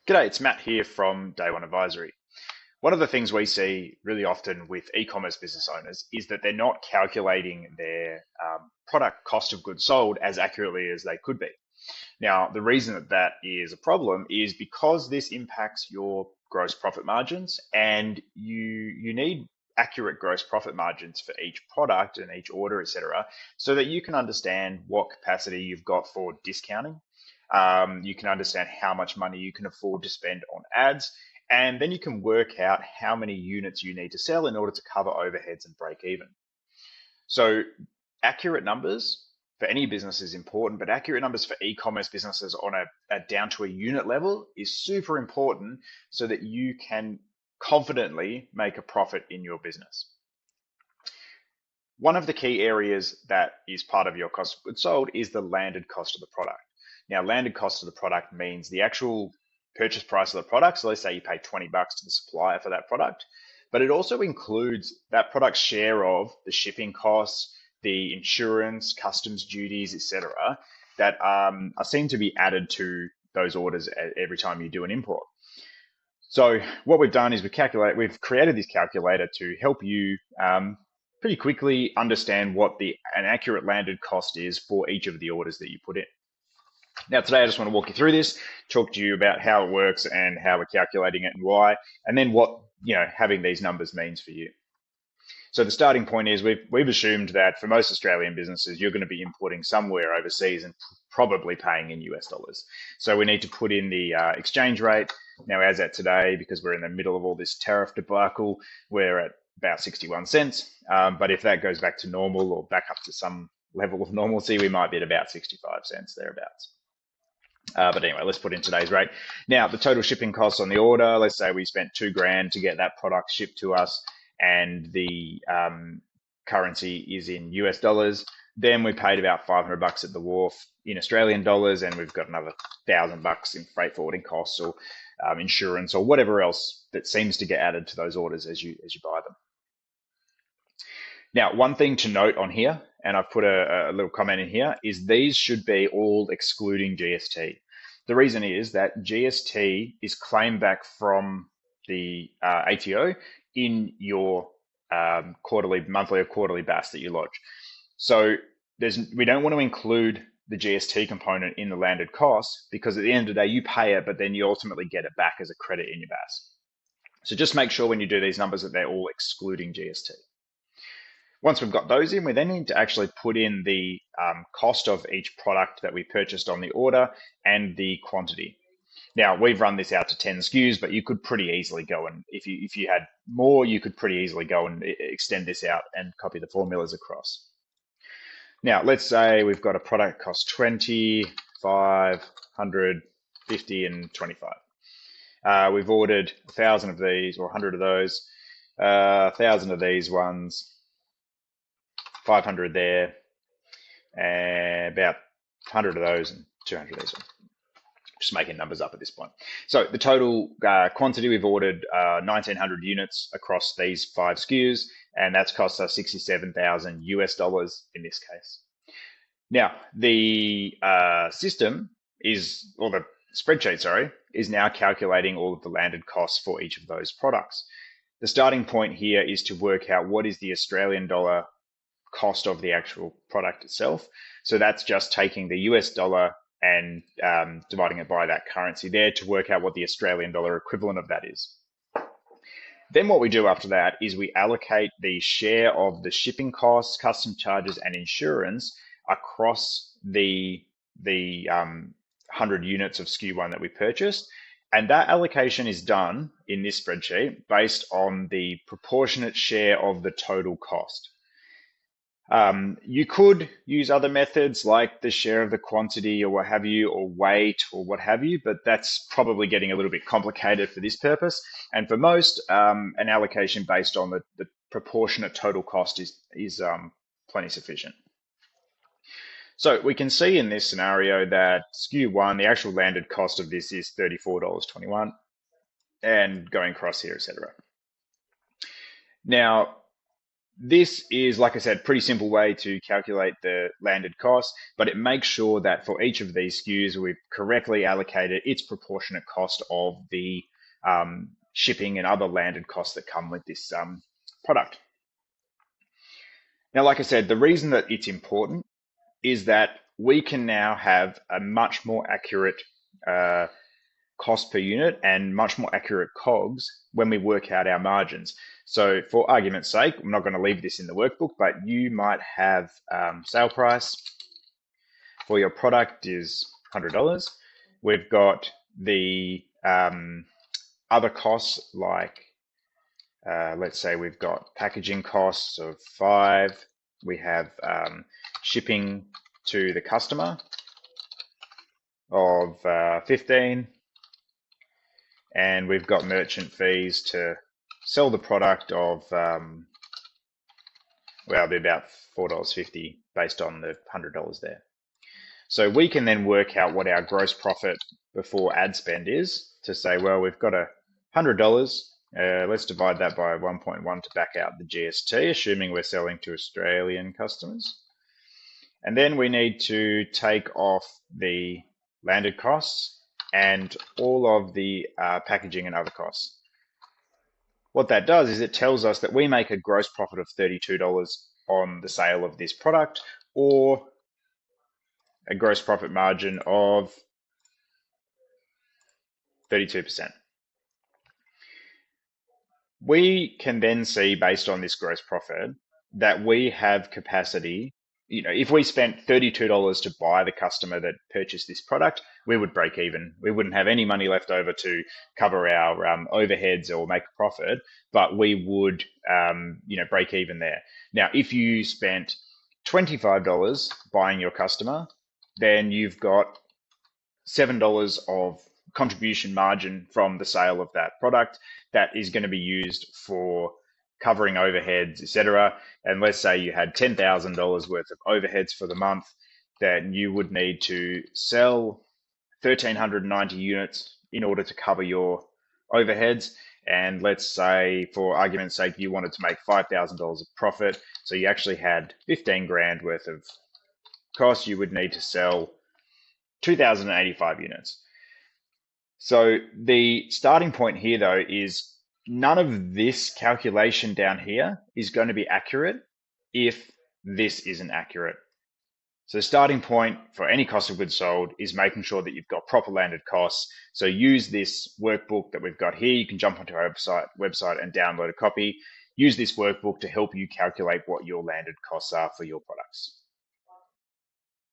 G'day, it's Matt here from Day One Advisory. One of the things we see really often with e-commerce business owners is that they're not calculating their product cost of goods sold as accurately as they could be. Now, the reason that that is a problem is because this impacts your gross profit margins, and you need accurate gross profit margins for each product and each order, etc., so that you can understand what capacity you've got for discounting. You can understand how much money you can afford to spend on ads, and then you can work out how many units you need to sell in order to cover overheads and break even. So accurate numbers for any business is important, but accurate numbers for e-commerce businesses on a down to a unit level is super important so that you can confidently make a profit in your business. One of the key areas that is part of your cost of goods sold is the landed cost of the product. Now, landed cost of the product means the actual purchase price of the product. So let's say you pay 20 bucks to the supplier for that product, but it also includes that product's share of the shipping costs, the insurance, customs duties, etc., that are seen to be added to those orders every time you do an import. So what we've done is we've created this calculator to help you pretty quickly understand what an accurate landed cost is for each of the orders that you put in. Now, today I just want to walk you through this, talk to you about how it works and how we're calculating it and why, and then what having these numbers means for you. So the starting point is we've assumed that for most Australian businesses, you're going to be importing somewhere overseas and probably paying in US dollars. So we need to put in the exchange rate. Now, as at today, because we're in the middle of all this tariff debacle, we're at about 61 cents. But if that goes back to normal or back up to some level of normalcy, we might be at about 65 cents thereabouts. But anyway, let's put in today's rate. Now, the total shipping costs on the order, let's say we spent $2,000 to get that product shipped to us, and the currency is in US dollars. Then we paid about 500 bucks at the wharf in Australian dollars, and we've got another 1,000 bucks in freight forwarding costs or insurance or whatever else that seems to get added to those orders as you buy them. Now, one thing to note on here, and I've put a little comment in here, is these should be all excluding GST. The reason is that GST is claimed back from the ATO in your monthly or quarterly BAS that you lodge. So we don't want to include the GST component in the landed costs, because at the end of the day, you pay it, but then you ultimately get it back as a credit in your BAS. So just make sure when you do these numbers that they're all excluding GST. Once we've got those in, we then need to actually put in the cost of each product that we purchased on the order and the quantity. Now, we've run this out to 10 SKUs, but you could pretty easily go and, if you had more, you could pretty easily go and extend this out and copy the formulas across. Now, let's say we've got a product cost 20, 5, 100, 50, and 25. We've ordered 1,000 of these, or 100 of those, 1,000 of these ones, 500 there, and about 100 of those and 200 of these ones. Just making numbers up at this point. So the total quantity, we've ordered 1,900 units across these 5 SKUs, and that's cost us 67,000 US dollars in this case. Now, the system is, or the spreadsheet, sorry, is now calculating all of the landed costs for each of those products. The starting point here is to work out what is the Australian dollar cost of the actual product itself. So that's just taking the US dollar and dividing it by that currency there to work out what the Australian dollar equivalent of that is. Then what we do after that is we allocate the share of the shipping costs, custom charges, and insurance across the 100 units of SKU 1 that we purchased. And that allocation is done in this spreadsheet based on the proportionate share of the total cost. You could use other methods like the share of the quantity or what have you, or weight or what have you, but that's probably getting a little bit complicated for this purpose. And for most, an allocation based on the proportionate total cost is plenty sufficient. So we can see in this scenario that SKU 1, the actual landed cost of this is $34.21, and going across here, etc. Now, This is, like I said, pretty simple way to calculate the landed cost, but it makes sure that for each of these SKUs, we've correctly allocated its proportionate cost of the shipping and other landed costs that come with this product. Now, like I said, the reason that it's important is that we can now have a much more accurate cost per unit and much more accurate COGS when we work out our margins. So for argument's sake, I'm not going to leave this in the workbook, but you might have sale price for your product is $100. We've got the other costs like, let's say we've got packaging costs of 5. We have shipping to the customer of 15. And we've got merchant fees to sell the product of, well, it'll be about $4.50 based on the $100 there. So we can then work out what our gross profit before ad spend is to say, well, we've got $100. Let's divide that by 1.1 to back out the GST, assuming we're selling to Australian customers. And then we need to take off the landed costs and all of the packaging and other costs. What that does is it tells us that we make a gross profit of $32 on the sale of this product, or a gross profit margin of 32%. We can then see, based on this gross profit, that we have capacity. If we spent $32 to buy the customer that purchased this product, we would break even. We wouldn't have any money left over to cover our overheads or make a profit, but we would, break even there. Now, if you spent $25 buying your customer, then you've got $7 of contribution margin from the sale of that product that is going to be used for covering overheads, etc. And let's say you had $10,000 worth of overheads for the month, then you would need to sell 1,390 units in order to cover your overheads. And let's say, for argument's sake, you wanted to make $5,000 of profit. So you actually had 15 grand worth of costs. You would need to sell 2,085 units. So the starting point here, though, is none of this calculation down here is going to be accurate if this isn't accurate. So the starting point for any cost of goods sold is making sure that you've got proper landed costs. So use this workbook that we've got here. You can jump onto our website and download a copy. Use this workbook to help you calculate what your landed costs are for your products.